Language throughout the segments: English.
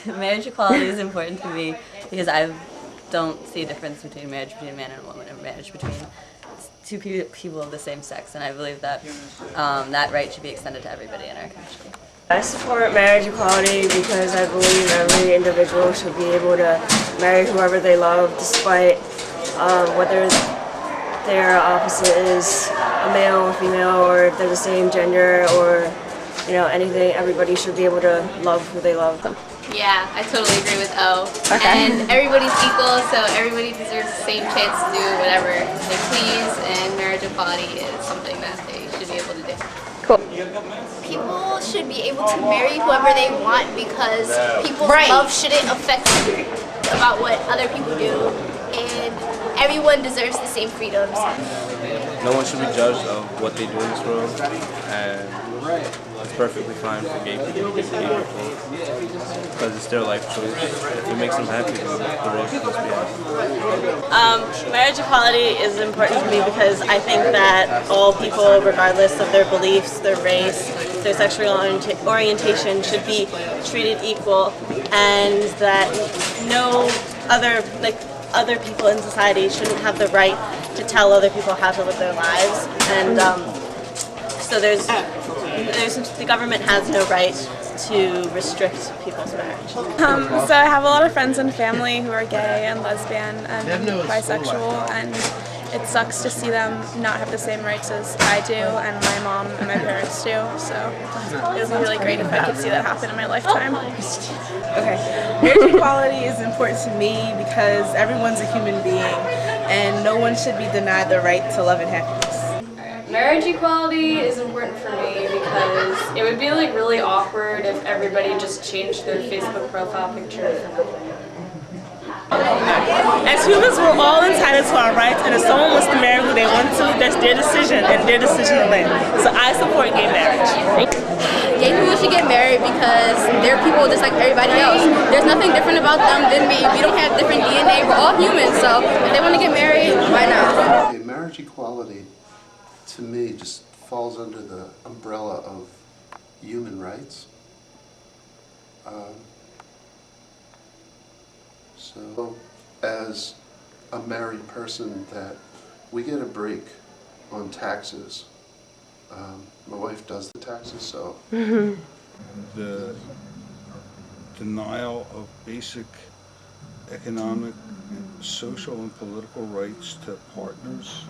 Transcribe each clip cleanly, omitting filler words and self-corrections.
Marriage equality is important to me because I don't see a difference between marriage between a man and a woman and marriage between two people of the same sex, and I believe that that right should be extended to everybody in our country. I support marriage equality because I believe every individual should be able to marry whoever they love, despite whether their opposite is a male or female, or if they're the same gender, or anything. Everybody should be able to love who they love. Yeah, I totally agree with O. Okay. And everybody's equal, so everybody deserves the same chance to do whatever they please, and marriage equality is something that they should be able to do. Cool. People should be able to marry whoever they want because people's love shouldn't affect about what other people do, and everyone deserves the same freedoms. No one should be judged of what they do in this world, and it's perfectly fine for gay people to get gay people because it's their life choice. If it makes them happy, then the world should just be happy. Marriage equality is important to me because I think that all people, regardless of their beliefs, their race, their sexual orientation, should be treated equal, and that no other people in society shouldn't have the right to tell other people how to live their lives. And so the government has no right to restrict people's marriage. So I have a lot of friends and family who are gay and lesbian and bisexual, and it sucks to see them not have the same rights as I do and my mom and my parents do. So it would be really great if I could see that happen in my lifetime. Okay, marriage equality is important to me because everyone's a human being and no one should be denied the right to love and happiness. Marriage equality is important for me because it would be really awkward if everybody just changed their Facebook profile picture for nothing. As humans, we're all entitled to our rights, and if someone wants to marry who they want to, that's their decision and their decision to win. So I support gay marriage. Gay people should get married because they're people just like everybody else. There's nothing different about them than me. We don't have different DNA. We're all humans, so if they want to get married, why not? Okay, marriage equality, to me, just falls under the umbrella of human rights. So, as a married person, that we get a break on taxes. My wife does the taxes, so. The denial of basic economic, social, and political rights to partners,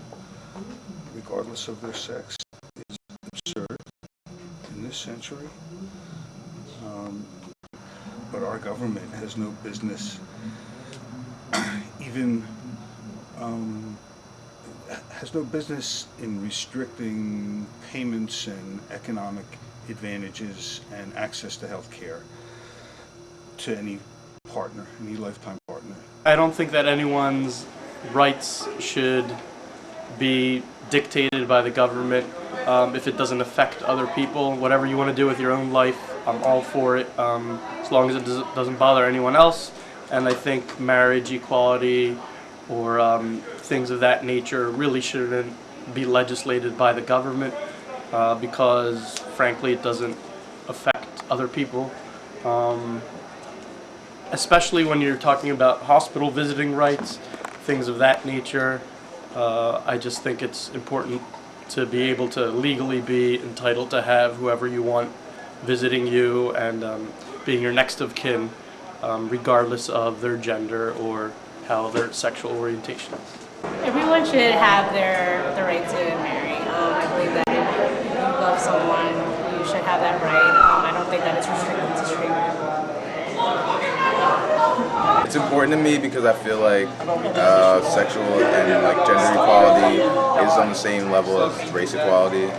regardless of their sex, is absurd in this century. But our government has no business has no business in restricting payments and economic advantages and access to health care to any partner, any lifetime partner. I don't think that anyone's rights should be dictated by the government if it doesn't affect other people. Whatever you want to do with your own life, I'm all for it, as long as it doesn't bother anyone else. And I think marriage equality or things of that nature really shouldn't be legislated by the government because, frankly, it doesn't affect other people. Especially when you're talking about hospital visiting rights, things of that nature. I just think it's important to be able to legally be entitled to have whoever you want visiting you and being your next of kin, regardless of their gender or how their sexual orientation is. Everyone should have the right to marry. I believe that if you love someone, you should have that right. I don't think that it's restricted to straight people. It's important to me because I feel like sexual and gender equality is on the same level as race equality.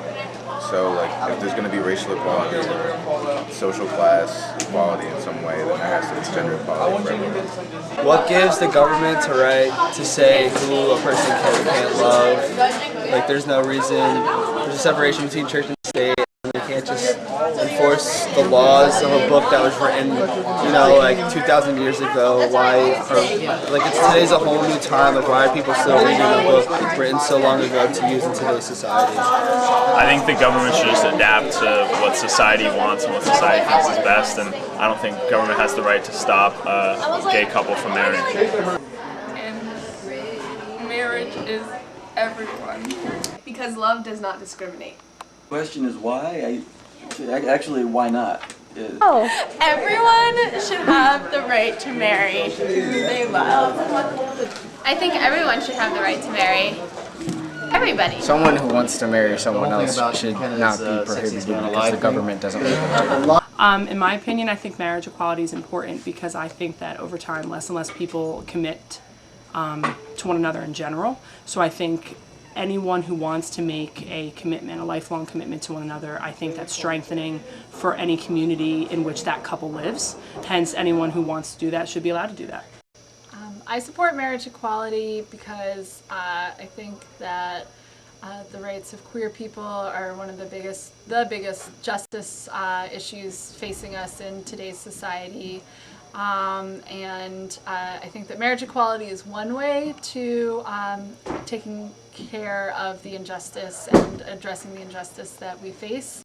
So if there's going to be racial equality or social class equality in some way, then there has to be gender equality for everyone. What gives the government a right to say who a person can or can't love? There's no reason. There's a separation between church and state, and they can't just enforce the laws of a book that was written, you know, like 2,000 years ago? Why, today's a whole new time. Like, why are people still reading a book written so long ago to use in today's society? I think the government should just adapt to what society wants and what society thinks is best, and I don't think government has the right to stop a gay couple from marrying. And marriage is everyone. Because love does not discriminate. The question is why? Actually, why not? Everyone should have the right to marry who they love. I think everyone should have the right to marry everybody. Someone who wants to marry someone else should not be prohibited because the government doesn't make it. In my opinion, I think marriage equality is important because I think that over time less and less people commit to one another in general. So I think anyone who wants to make a commitment, a lifelong commitment to one another, I think that's strengthening for any community in which that couple lives. Hence, anyone who wants to do that should be allowed to do that. I support marriage equality because I think that the rights of queer people are one of the biggest justice issues facing us in today's society. And I think that marriage equality is one way to taking care of the injustice and addressing the injustice that we face.